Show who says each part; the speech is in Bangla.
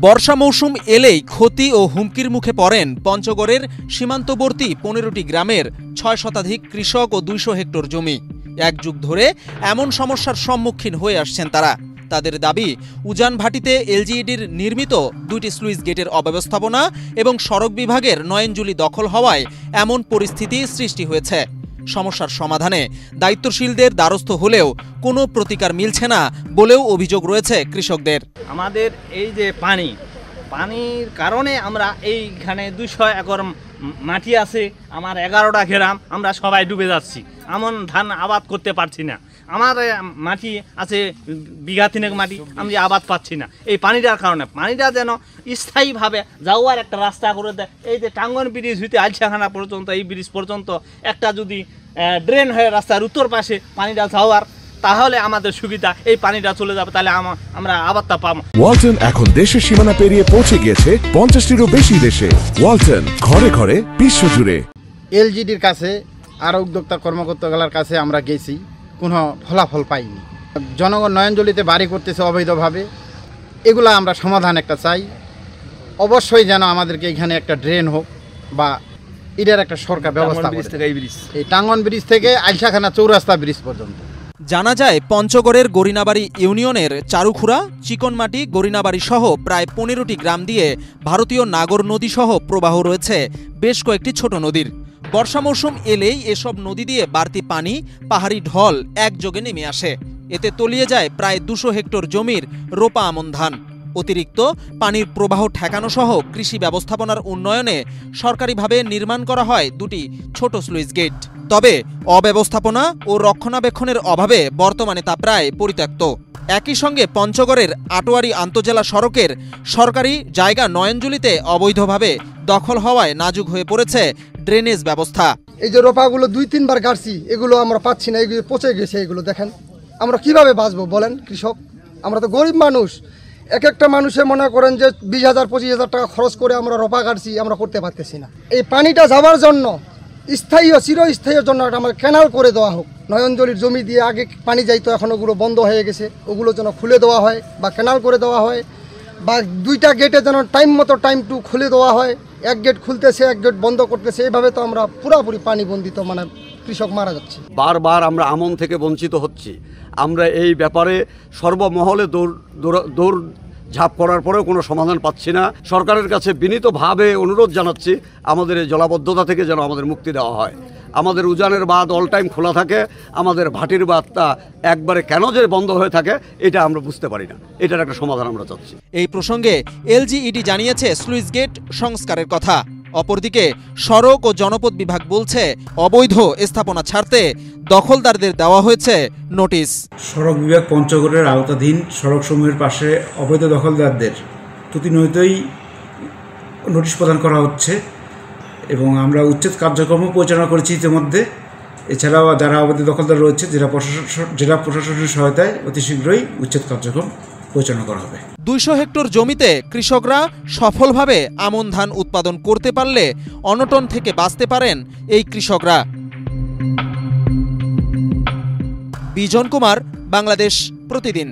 Speaker 1: বর্ষা মৌসুম এলেই ক্ষতি ও হুমকির মুখে পড়েন পঞ্চগড়ের সীমান্তবর্তী ১৫টি গ্রামের ৬ শতাধিক কৃষক ও ২০০ হেক্টর জমি। এক যুগ ধরে এমন সমস্যার সম্মুখীন হয়ে আসছেন তারা। তাদের দাবি, উজান ভাটিতে এলজিইডির নির্মিত ২টি স্লুইস গেটের অব্যবস্থাপনা এবং সড়ক বিভাগের নয়নজুলি দখল হওয়ায় এমন পরিস্থিতি সৃষ্টি হয়েছে। সমস্যার সমাধানে দায়িত্বশীলদের দ্বারস্থ হলেও কোনো প্রতিকার মিলছে না বলেও অভিযোগ রয়েছে কৃষকদের।
Speaker 2: আমাদের এই যে পানির কারণে আমরা এইখানে ২০০ একর মাটি আছে, আমার ১১টা গ্রাম, আমরা সবাই ডুবে যাচ্ছি। এমন ধান আবাদ করতে পারছি না। আমার মাটি আছে বিঘা ৩ মাটি, আমি আবাদ পাচ্ছি না এই পানিটার কারণে। পানিটা যেন স্থায়ীভাবে যাওয়ার একটা রাস্তা করে দেয়। এই যে টাঙ্গন ব্রিজ হইতে আলছাখানা পর্যন্ত, এই ব্রিজ পর্যন্ত একটা যদি ড্রেন হয়ে রাস্তার উত্তর পাশে পানিটা যাওয়ার, তাহলে আমাদের সুবিধা। এই পানিটা চলে যাবে, তাহলে আমরা আবাদটা পাবো।
Speaker 3: ওয়ালটন এখন দেশের সীমানা পেরিয়ে পৌঁছে গিয়েছে ৫০টিরও বেশি দেশে। ওয়ালটন, ঘরে ঘরে, বিশ্বজুড়ে।
Speaker 4: এলজিডির কাছে আর উদ্যোক্তা কর্মকর্তাগুলোর কাছে আমরা গেছি, কোনো ফলাফল পাইনি। জনগণ নয়নজলিতে বাড়ি করতেছে অবৈধভাবে, এগুলো আমরা সমাধান একটা চাই। অবশ্যই যেন আমাদেরকে এখানে একটা ড্রেন হোক বা এটার একটা সরকার ব্যবস্থা করে। এই টাঙ্গন ব্রিজ থেকে আলছাখানা চৌরাস্তা ব্রিজ পর্যন্ত।
Speaker 1: জানা যায়, পঞ্চগড়ের গরিনাবাড়ি ইউনিয়নের চারুখুড়া, চিকনমাটি, গরিনাবাড়ি সহ প্রায় ১৫টি গ্রাম দিয়ে ভারতীয় নাগর নদী সহ প্রবাহ রয়েছে বেশ কয়েকটি ছোট নদীর। বর্ষা মৌসুম এলেই এসব নদী দিয়ে বাড়তি পানি, পাহাড়ি ঢল একযোগে নেমে আসে। এতে তলিয়ে যায় প্রায় ২০০ হেক্টর জমির রোপা আমন ধান। অতিরিক্ত পানির প্রবাহ ঠেকানো সহ কৃষি ব্যবস্থাপনার উন্নয়নে সরকারিভাবে নির্মাণ করা হয় ২টি ছোট স্লুইস গেট। তবে অব্যবস্থাপনা ও রক্ষণাবেক্ষণের অভাবে বর্তমানে তা প্রায় পরিত্যক্ত। একই সঙ্গে পঞ্চগড়ের আটোয়ারি আন্তজেলা সড়কের সরকারি জায়গা নয়নজুলিতে অবৈধভাবে দখল হওয়ায় নাজুক হয়ে পড়েছে ড্রেনেজ ব্যবস্থা।
Speaker 5: এই যে রোপাগুলো ২-৩ বার গাড়ছি, এগুলো আমরা পাচ্ছি না, এগুলো পচে গেছে। এগুলো দেখেন, আমরা কিভাবে বাঁচবো বলেন কৃষক? আমরা তো গরিব মানুষ। এক একটা মানুষে মনে করেন যে ২০,০০০-২৫,০০০ টাকা খরচ করে আমরা রোপা কাটছি, আমরা করতে পারতেছি না। এই পানিটা যাওয়ার জন্য স্থায়ী ও চিরস্থায়ীর জন্য আমার ক্যানাল করে দেওয়া হোক। নয়নজলির জমি দিয়ে আগে পানি যাইতো, এখন ওগুলো বন্ধ হয়ে গেছে, ওগুলো যেন খুলে দেওয়া হয় বা ক্যানাল করে দেওয়া হয়, বা ২টা গেটে যেন টাইম মতো টাইম টু খুলে দেওয়া হয়। এক গেট খুলতেছে, এক গেট বন্ধ করতেছে, এইভাবে তো আমরা পুরোপুরি পানি বন্দিত, মানে কৃষক মারা যাচ্ছে।
Speaker 6: বারবার আমরা আমন থেকে বঞ্চিত হচ্ছি। আমরা এই ব্যাপারে সর্বমহলে দৌড় ঝাঁপ করার পরেও কোনো সমাধান পাচ্ছি না। সরকারের কাছে বিনীতভাবে অনুরোধ জানাচ্ছি, আমাদের এই জলাবদ্ধতা থেকে যেন আমাদের মুক্তি দেওয়া হয়। আমাদের উজানের বাঁধ অল টাইম খোলা থাকে, আমাদের ভাটির বাঁধটা একবারে কেন যে বন্ধ হয়ে থাকে এটা আমরা বুঝতে পারি না। এটার একটা সমাধান আমরা চাচ্ছি।
Speaker 1: এই প্রসঙ্গে এলজিইডি জানিয়েছে স্লুইস গেট সংস্কারের কথা। অপরদিকে সড়ক ও জনপথ বিভাগ বলছে, অবৈধ স্থাপনা ছাড়তে দখলদারদের দেওয়া হয়েছে নোটিশ।
Speaker 7: সড়ক বিভাগ পঞ্চগড়ের আওতাধীন সড়কসমূহের পাশে অবৈধ দখলদারদের প্রতিনিয়তই নোটিশ প্রদান করা হচ্ছে এবং আমরা উচ্ছেদ কার্যক্রম পরিচালনা করেছি ইতিমধ্যে। এছাড়াও যারা অবৈধ দখলদার রয়েছে, জেলা প্রশাসনের সহায়তায় অতি শীঘ্রই উচ্ছেদ কার্যক্রম পরিচালনা করা হবে। ২০০
Speaker 1: হেক্টর জমিতে কৃষকরা সফলভাবে আমন ধান উৎপাদন করতে পারলে অনটন থেকে বাঁচতে পারেন এই কৃষকরা। বিজন কুমার, বাংলাদেশ প্রতিদিন।